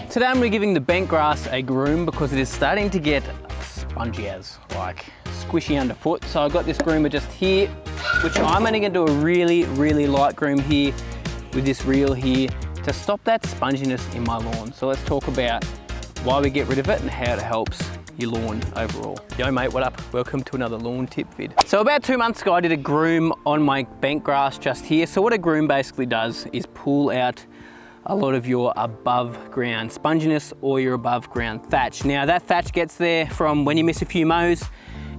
Today I'm giving the bent grass a groom because it is starting to get spongy as, like squishy underfoot. So I've got this groomer just here, which I'm only gonna do a really, really light groom here with this reel here to stop that sponginess in my lawn. So let's talk about why we get rid of it and how it helps your lawn overall. Yo mate, what up? Welcome to another lawn tip vid. So about 2 months ago, I did a groom on my bent grass just here. So what a groom basically does is pull out a lot of your above ground sponginess or your above ground thatch. Now that thatch gets there from when you miss a few mows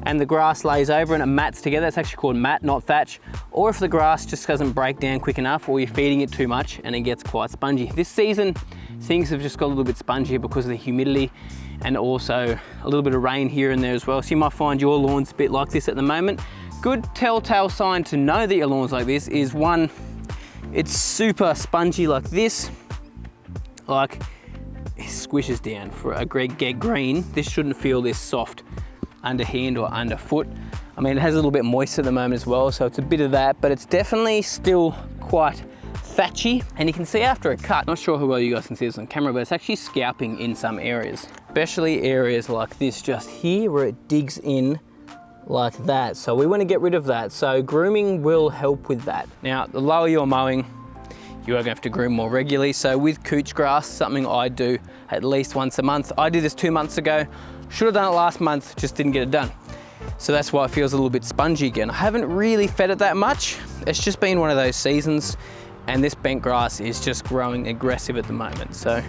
and the grass lays over and it mats together. It's actually called mat, not thatch. Or if the grass just doesn't break down quick enough or you're feeding it too much and it gets quite spongy. This season, things have just got a little bit spongier because of the humidity and also a little bit of rain here and there as well. So you might find your lawn's a bit like this at the moment. Good telltale sign to know that your lawn's like this is one, it's super spongy like this, like it squishes down. For a get green, this shouldn't feel this soft underhand or underfoot. I mean, it has a little bit moist at the moment as well, so it's a bit of that, but it's definitely still quite thatchy. And you can see after a cut, not sure how well you guys can see this on camera, but it's actually scalping in some areas, especially areas like this just here where it digs in like that. So we want to get rid of that. So grooming will help with that. Now, the lower you're mowing, you are going to have to groom more regularly. So with couch grass, something I do at least once a month. I did this 2 months ago. Should have done it last month, just didn't get it done. So that's why it feels a little bit spongy again. I haven't really fed it that much. It's just been one of those seasons and this bent grass is just growing aggressive at the moment. So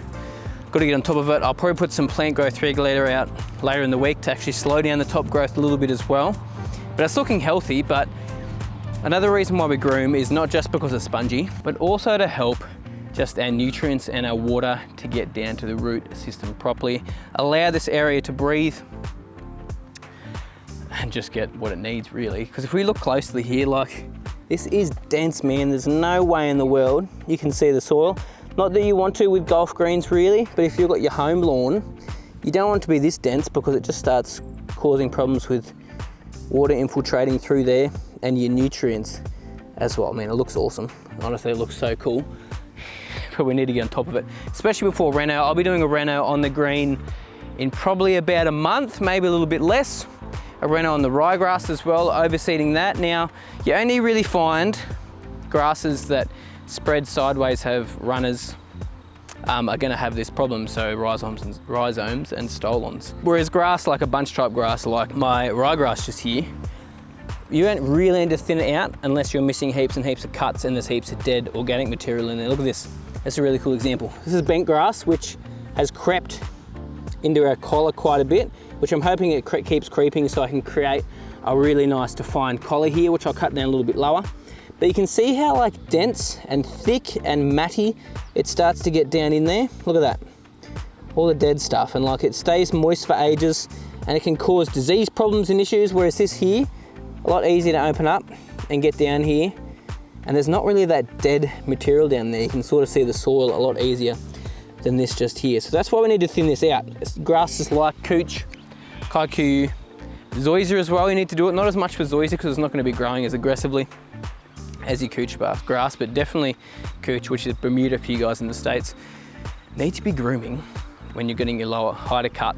got to get on top of it. I'll probably put some plant growth regulator out later in the week to actually slow down the top growth a little bit as well. But it's looking healthy, but another reason why we groom is not just because it's spongy, but also to help just our nutrients and our water to get down to the root system properly. Allow this area to breathe and just get what it needs really. Because if we look closely here, like this is dense, man. There's no way in the world you can see the soil. Not that you want to with golf greens really, but if you've got your home lawn, you don't want it to be this dense because it just starts causing problems with water infiltrating through there and your nutrients as well. I mean, it looks awesome. Honestly, it looks so cool. But we need to get on top of it, especially before reno. I'll be doing a reno on the green in probably about a month, maybe a little bit less. A reno on the ryegrass as well, overseeding that. Now, you only really find grasses that spread sideways have runners are gonna have this problem, so rhizomes and stolons. Whereas grass like a bunch type grass like my ryegrass just here, you don't really need to thin it out unless you're missing heaps and heaps of cuts and there's heaps of dead organic material in there. Look at this, that's a really cool example. This is bent grass, which has crept into our collar quite a bit, which I'm hoping it keeps creeping so I can create a really nice defined collar here, which I'll cut down a little bit lower. But you can see how like dense and thick and matty it starts to get down in there. Look at that, all the dead stuff. And like it stays moist for ages and it can cause disease problems and issues, whereas this here, a lot easier to open up and get down here. And there's not really that dead material down there. You can sort of see the soil a lot easier than this just here. So that's why we need to thin this out. Grasses like couch, Kikuyu, zoysia as well, you need to do it. Not as much for zoysia because it's not going to be growing as aggressively as your couch grass, but definitely couch, which is Bermuda for you guys in the States, need to be grooming when you're getting your lower height of cut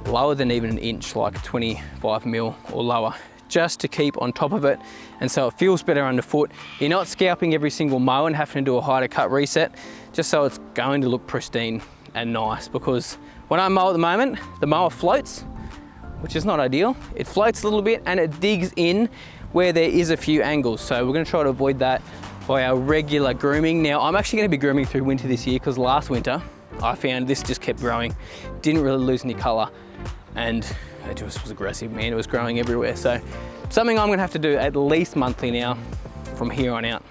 lower than even an inch, like 25 mil or lower, just to keep on top of it and so it feels better underfoot. You're not scalping every single mow and having to do a height of cut reset, just so it's going to look pristine and nice. Because when I mow at the moment, the mower floats, which is not ideal. It floats a little bit and it digs in where there is a few angles. So we're gonna try to avoid that by our regular grooming. Now, I'm actually gonna be grooming through winter this year because last winter, I found this just kept growing, didn't really lose any color, and it just was aggressive, man. It was growing everywhere. So something I'm gonna have to do at least monthly now from here on out.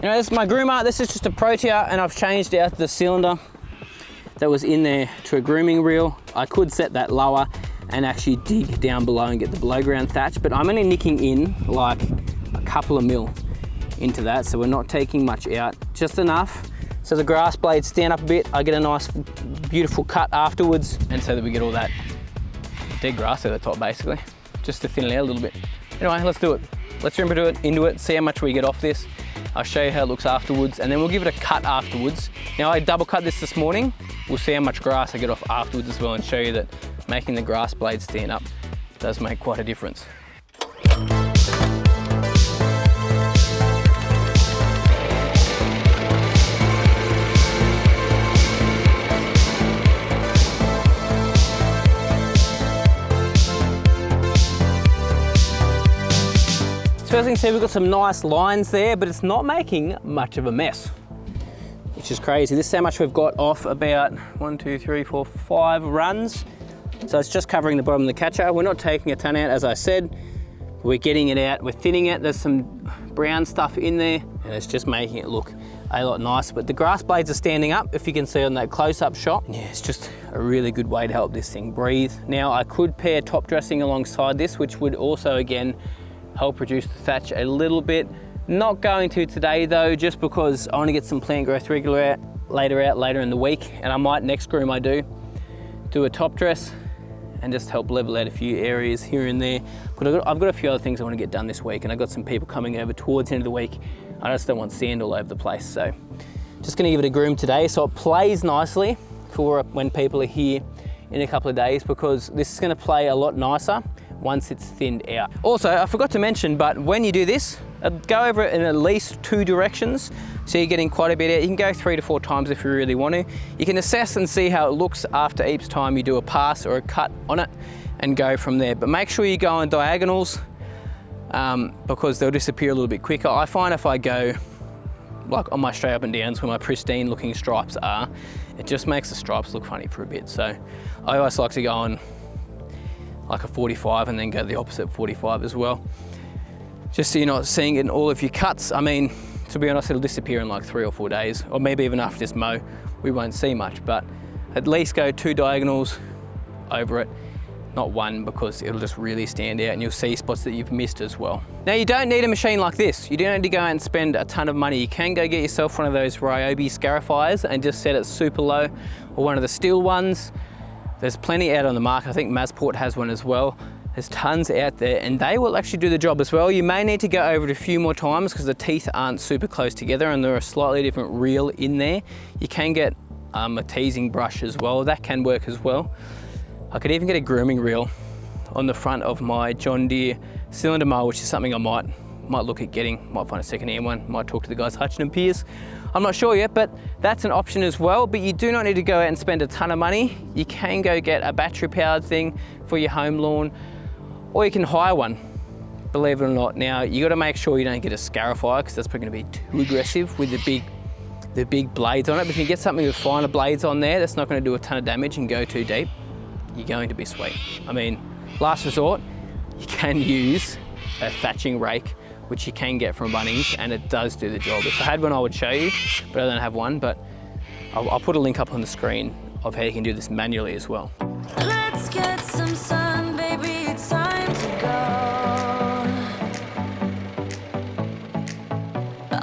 You know, this is my groomer. This is just a Protea and I've changed out the cylinder that was in there to a grooming reel. I could set that lower and actually dig down below and get the below ground thatch, but I'm only nicking in like a couple of mil into that, so we're not taking much out, just enough so the grass blades stand up a bit, I get a nice beautiful cut afterwards, and so that we get all that dead grass at the top basically, just to thin it out a little bit. Anyway, let's do it. Let's jump into it, see how much we get off this. I'll show you how it looks afterwards, and then we'll give it a cut afterwards. Now I double cut this morning we'll see how much grass I get off afterwards as well, and show you that making the grass blades stand up does make quite a difference. So as you can see, we've got some nice lines there, but it's not making much of a mess, which is crazy. This is how much we've got off about 1, 2, 3, 4, 5 runs. So it's just covering the bottom of the catcher. We're not taking a ton out, as I said. We're getting it out, we're thinning it. There's some brown stuff in there, and it's just making it look a lot nicer. But the grass blades are standing up, if you can see on that close-up shot. Yeah, it's just a really good way to help this thing breathe. Now, I could pair top dressing alongside this, which would also, again, help reduce the thatch a little bit. Not going to today though, just because I want to get some plant growth later in the week, and I might, next groom I do a top dress and just help level out a few areas here and there. But I've got a few other things I want to get done this week, and I've got some people coming over towards the end of the week. I just don't want sand all over the place, so just going to give it a groom today so it plays nicely for when people are here in a couple of days, because this is going to play a lot nicer once it's thinned out. Also, I forgot to mention, but when you do this, go over it in at least 2 directions, so you're getting quite a bit out. You can go 3 to 4 times if you really want to. You can assess and see how it looks after each time you do a pass or a cut on it, and go from there. But make sure you go on diagonals, because they'll disappear a little bit quicker. I find if I go like on my straight up and downs where my pristine looking stripes are, it just makes the stripes look funny for a bit. So I always like to go on like a 45 and then go the opposite 45 as well, just so you're not seeing it in all of your cuts. I mean, to be honest, it'll disappear in like 3 or 4 days, or maybe even after this mow, we won't see much, but at least go 2 diagonals over it, not 1, because it'll just really stand out and you'll see spots that you've missed as well. Now, you don't need a machine like this. You don't need to go out and spend a ton of money. You can go get yourself one of those Ryobi scarifiers and just set it super low, or one of the steel ones. There's plenty out on the market. I think Masport has one as well. There's tons out there, and they will actually do the job as well. You may need to go over it a few more times because the teeth aren't super close together and there are a slightly different reel in there. You can get a teasing brush as well. That can work as well. I could even get a grooming reel on the front of my John Deere cylinder mower, which is something I might look at getting. Might find a second-hand one. Might talk to the guys Hutchin and Pierce. I'm not sure yet, but that's an option as well. But you do not need to go out and spend a ton of money. You can go get a battery-powered thing for your home lawn, or you can hire one, believe it or not. Now, you gotta make sure you don't get a scarifier, because that's probably gonna be too aggressive with the big blades on it. But if you get something with finer blades on there, that's not gonna do a ton of damage and go too deep, you're going to be sweet. I mean, last resort, you can use a thatching rake, which you can get from Bunnings, and it does do the job. If I had one, I would show you, but I don't have one. But I'll put a link up on the screen of how you can do this manually as well. Let's get some sun, baby, it's time to go.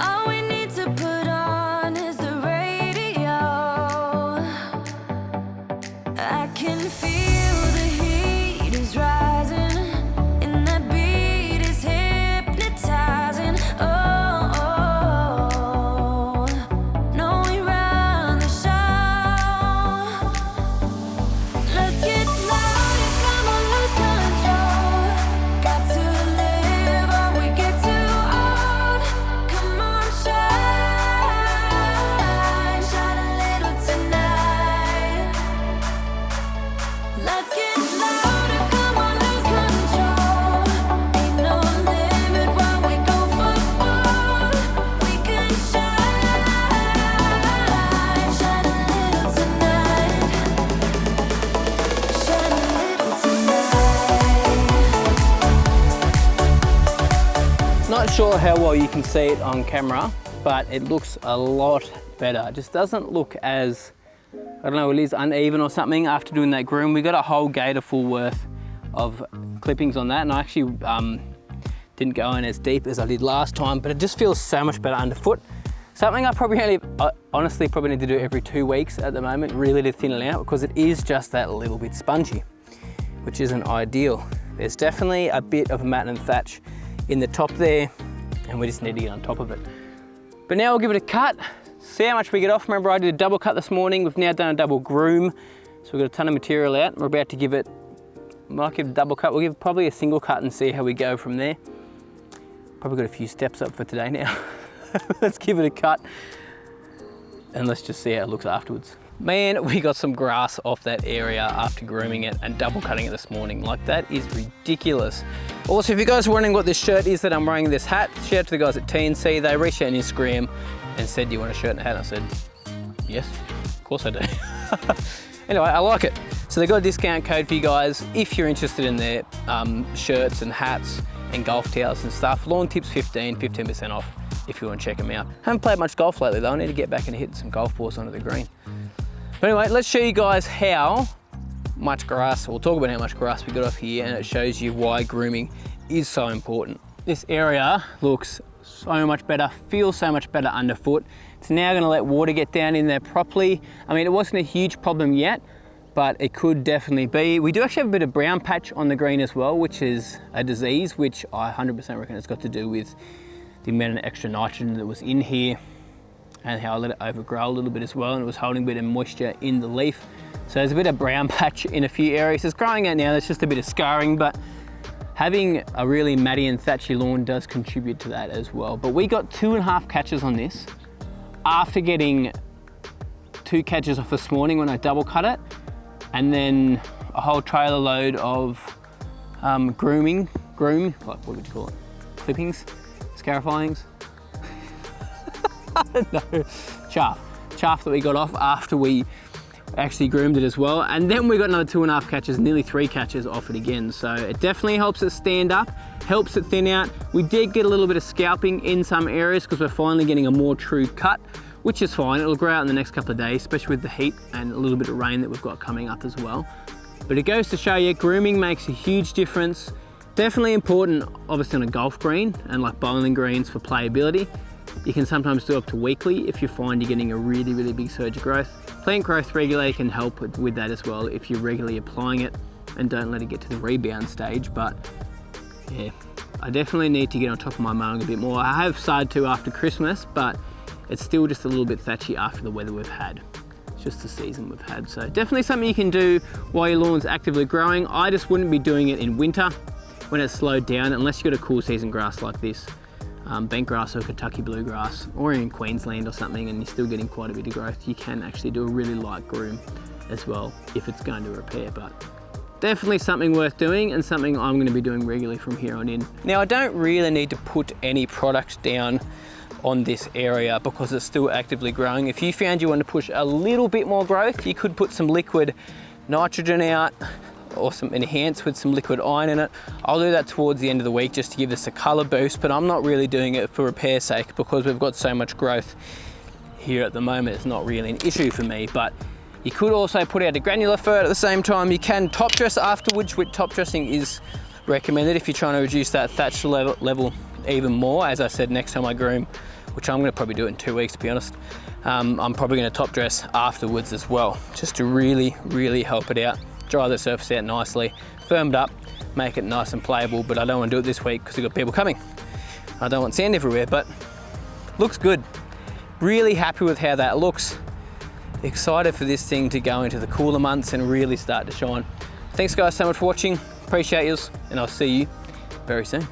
All we need to put on is the radio. I can feel the heat is rising, and that beat is hypnotizing. Oh, oh, oh. No, we run the show. Let's get louder, come on, lose control. Got to live or we get too old. Come on, shine, shine a little tonight. Let's get louder, come on, lose control. Ain't no limit when we go for gold. We can shine, shine a little tonight. Shine a little tonight. Not sure how well you can see it on camera, but it looks a lot better. It just doesn't look as, I don't know, it is uneven or something after doing that groom. We got a whole gator full worth of clippings on that, and I actually didn't go in as deep as I did last time, but it just feels so much better underfoot. Something I honestly probably need to do every 2 weeks at the moment, really to thin it out, because it is just that little bit spongy, which isn't ideal. There's definitely a bit of mat and thatch in the top there, and we just need to get on top of it. But now we'll give it a cut, see how much we get off. Remember, I did a double cut this morning. We've now done a double groom. So we've got a ton of material out. We're about to give it, might give a double cut. We'll give probably a single cut and see how we go from there. Probably got a few steps up for today now. Let's give it a cut and let's just see how it looks afterwards. Man, we got some grass off that area after grooming it and double cutting it this morning. Like, that is ridiculous. Also, if you guys are wondering what this shirt is that I'm wearing, this hat, shout out to the guys at TNC. They reached out on Instagram and said, do you want a shirt and a hat? And I said, yes, of course I do. Anyway, I like it. So they got a discount code for you guys if you're interested in their shirts and hats and golf towels and stuff. Lawn Tips 15% off if you want to check them out. Haven't played much golf lately though. I need to get back and hit some golf balls onto the green. But anyway, let's show you guys how much grass, we'll talk about how much grass we got off here, and it shows you why grooming is so important. This area looks so much better, feels so much better underfoot. It's now gonna let water get down in there properly. I mean, it wasn't a huge problem yet, but it could definitely be. We do actually have a bit of brown patch on the green as well, which is a disease, which I 100% reckon it's got to do with the amount of extra nitrogen that was in here and how I let it overgrow a little bit as well, and it was holding a bit of moisture in the leaf. So there's a bit of brown patch in a few areas. It's growing out now, there's just a bit of scarring, but having a really matty and thatchy lawn does contribute to that as well. But we got 2.5 catches on this after getting 2 catches off this morning when I double cut it, and then a whole trailer load of groom, what would you call it? Clippings, scarifyings? I don't know, chaff that we got off after we actually groomed it as well. And then we got another 2.5 catches, nearly 3 catches off it again. So it definitely helps it stand up, helps it thin out. We did get a little bit of scalping in some areas because we're finally getting a more true cut, which is fine. It'll grow out in the next couple of days, especially with the heat and a little bit of rain that we've got coming up as well. But it goes to show you, grooming makes a huge difference. Definitely important, obviously, on a golf green and like bowling greens for playability. You can sometimes do up to weekly if you find you're getting a really, really big surge of growth. Plant growth regulator can help with that as well if you're regularly applying it and don't let it get to the rebound stage. But yeah, I definitely need to get on top of my mowing a bit more. I have started to after Christmas, but it's still just a little bit thatchy after the weather we've had. It's just the season we've had. So definitely something you can do while your lawn's actively growing. I just wouldn't be doing it in winter when it's slowed down, unless you've got a cool season grass like this. Bent grass or Kentucky bluegrass, or in Queensland or something, and you're still getting quite a bit of growth, you can actually do a really light groom as well if it's going to repair. But definitely something worth doing and something I'm going to be doing regularly from here on in. Now, I don't really need to put any product down on this area because it's still actively growing. If you found you want to push a little bit more growth, you could put some liquid nitrogen out or some enhance with some liquid iron in it. I'll do that towards the end of the week just to give this a color boost, but I'm not really doing it for repair sake because we've got so much growth here at the moment. It's not really an issue for me. But you could also put out a granular fert at the same time. You can top dress afterwards, which top dressing is recommended if you're trying to reduce that thatch level even more. As I said, next time I groom, which I'm going to probably do in 2 weeks to be honest, I'm probably going to top dress afterwards as well, just to really, really help it out. Dry the surface out nicely, firm it up, make it nice and playable, but I don't want to do it this week because we've got people coming. I don't want sand everywhere, but looks good. Really happy with how that looks. Excited for this thing to go into the cooler months and really start to shine. Thanks guys so much for watching, appreciate yous, and I'll see you very soon.